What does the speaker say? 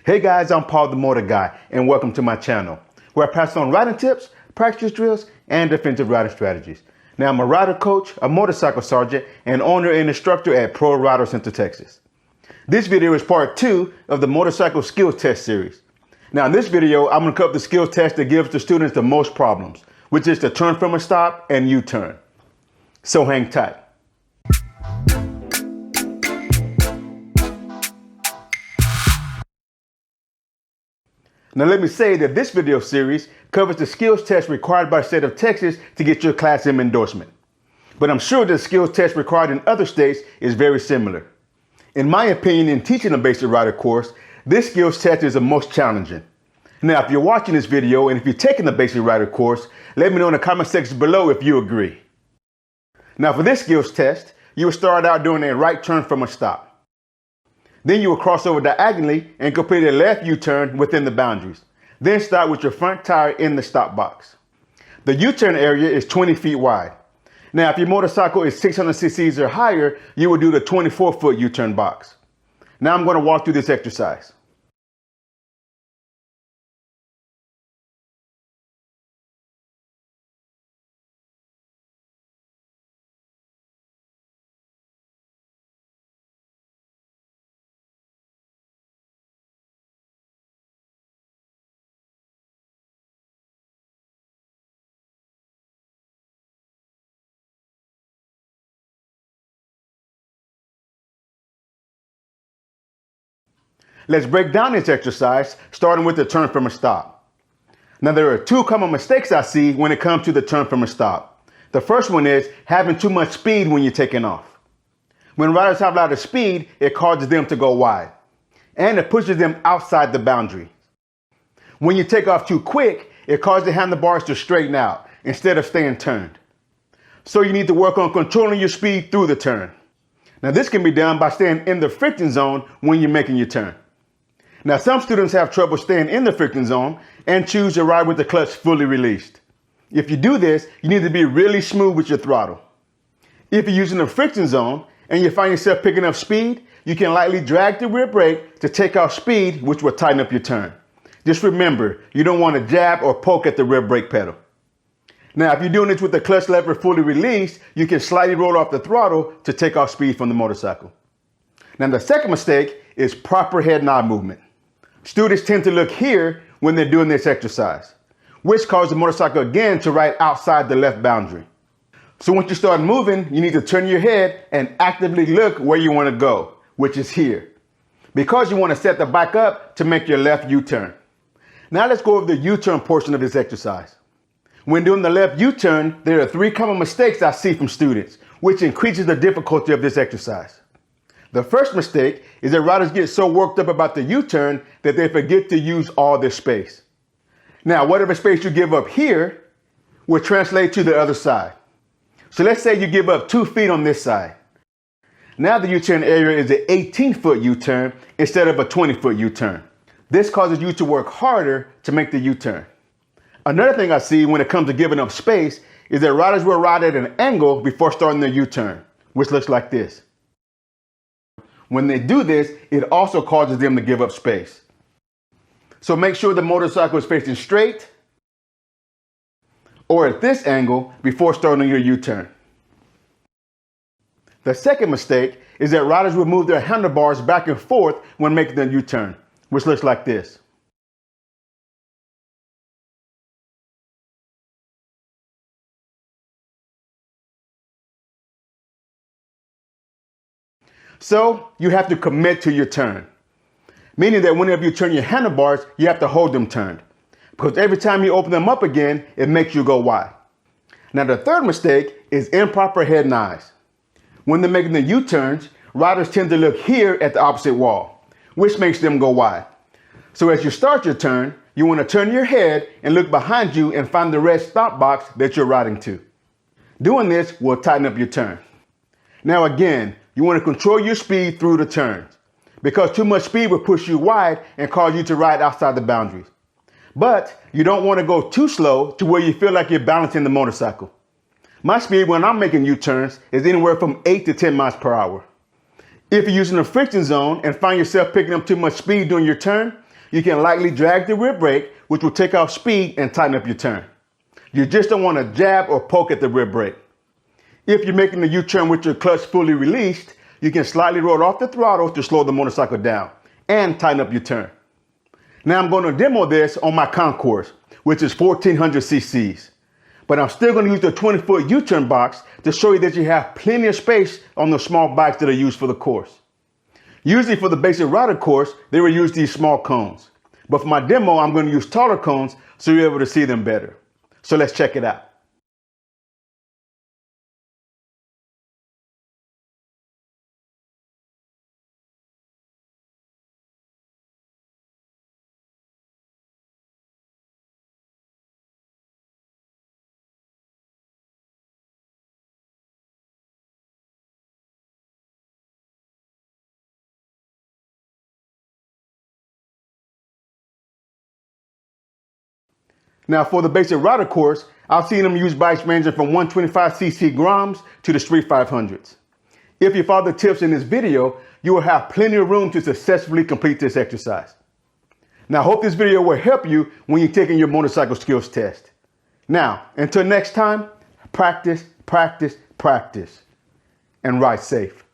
Hey guys, I'm Paul the Motor Guy, and welcome to my channel, where I pass on riding tips, practice drills, and defensive riding strategies. Now, I'm a rider coach, a motorcycle sergeant, and owner and instructor at Pro Rider Center, Texas. This video is part 2 of the motorcycle skills test series. Now, in this video, I'm going to cover the skills test that gives the students the most problems, which is the turn from a stop and U-turn. So hang tight. Now let me say that this video series covers the skills test required by the state of Texas to get your Class M endorsement. But I'm sure the skills test required in other states is very similar. In my opinion, in teaching a basic rider course, this skills test is the most challenging. Now, if you're watching this video and if you're taking the basic rider course, let me know in the comment section below if you agree. Now for this skills test, you will start out doing a right turn from a stop. Then you will cross over diagonally and complete a left U-turn within the boundaries. Then start with your front tire in the stop box. The U-turn area is 20 feet wide. Now, if your motorcycle is 600 cc's or higher, you will do the 24-foot U-turn box. Now I'm going to walk through this exercise. Let's break down this exercise, starting with the turn from a stop. Now, there are two common mistakes I see when it comes to the turn from a stop. The first one is having too much speed when you're taking off. When riders have a lot of speed, it causes them to go wide, and it pushes them outside the boundary. When you take off too quick, it causes the handlebars to straighten out instead of staying turned. So you need to work on controlling your speed through the turn. Now, this can be done by staying in the friction zone when you're making your turn. Now, some students have trouble staying in the friction zone and choose to ride with the clutch fully released. If you do this, you need to be really smooth with your throttle. If you're using the friction zone and you find yourself picking up speed, you can lightly drag the rear brake to take off speed, which will tighten up your turn. Just remember, you don't want to jab or poke at the rear brake pedal. Now, if you're doing this with the clutch lever fully released, you can slightly roll off the throttle to take off speed from the motorcycle. Now, the second mistake is proper head nod movement. Students tend to look here when they're doing this exercise, which causes the motorcycle again to ride outside the left boundary. So once you start moving, you need to turn your head and actively look where you want to go, which is here, because you want to set the bike up to make your left U-turn. Now let's go over the U-turn portion of this exercise. When doing the left U-turn, there are 3 common mistakes I see from students, which increases the difficulty of this exercise. The first mistake is that riders get so worked up about the U-turn that they forget to use all their space. Now, whatever space you give up here will translate to the other side. So let's say you give up 2 feet on this side. Now the U-turn area is an 18-foot U-turn instead of a 20-foot U-turn. This causes you to work harder to make the U-turn. Another thing I see when it comes to giving up space is that riders will ride at an angle before starting their U-turn, which looks like this. When they do this, it also causes them to give up space. So make sure the motorcycle is facing straight or at this angle before starting your U-turn. The second mistake is that riders will move their handlebars back and forth when making the U-turn, which looks like this. So you have to commit to your turn, meaning that whenever you turn your handlebars, you have to hold them turned, because every time you open them up again, it makes you go wide. Now the third mistake is improper head nods. When they're making the U-turns, riders tend to look here at the opposite wall, which makes them go wide. So as you start your turn, you want to turn your head and look behind you and find the red stop box that you're riding to. Doing this will tighten up your turn. Now again, you want to control your speed through the turns, because too much speed will push you wide and cause you to ride outside the boundaries. But you don't want to go too slow to where you feel like you're balancing the motorcycle. My speed when I'm making U-turns is anywhere from 8 to 10 miles per hour. If you're using a friction zone and find yourself picking up too much speed during your turn, you can lightly drag the rear brake, which will take off speed and tighten up your turn. You just don't want to jab or poke at the rear brake. If you're making the U-turn with your clutch fully released, you can slightly roll off the throttle to slow the motorcycle down and tighten up your turn. Now I'm going to demo this on my Concours, which is 1400 cc's. But I'm still going to use the 20-foot U-turn box to show you that you have plenty of space on the small bikes that are used for the course. Usually for the basic rider course, they will use these small cones. But for my demo, I'm going to use taller cones so you're able to see them better. So let's check it out. Now for the basic rider course, I've seen them use bikes ranging from 125cc Groms to the Street 500s. If you follow the tips in this video, you will have plenty of room to successfully complete this exercise. Now I hope this video will help you when you're taking your motorcycle skills test. Now, until next time, practice, practice, practice, and ride safe.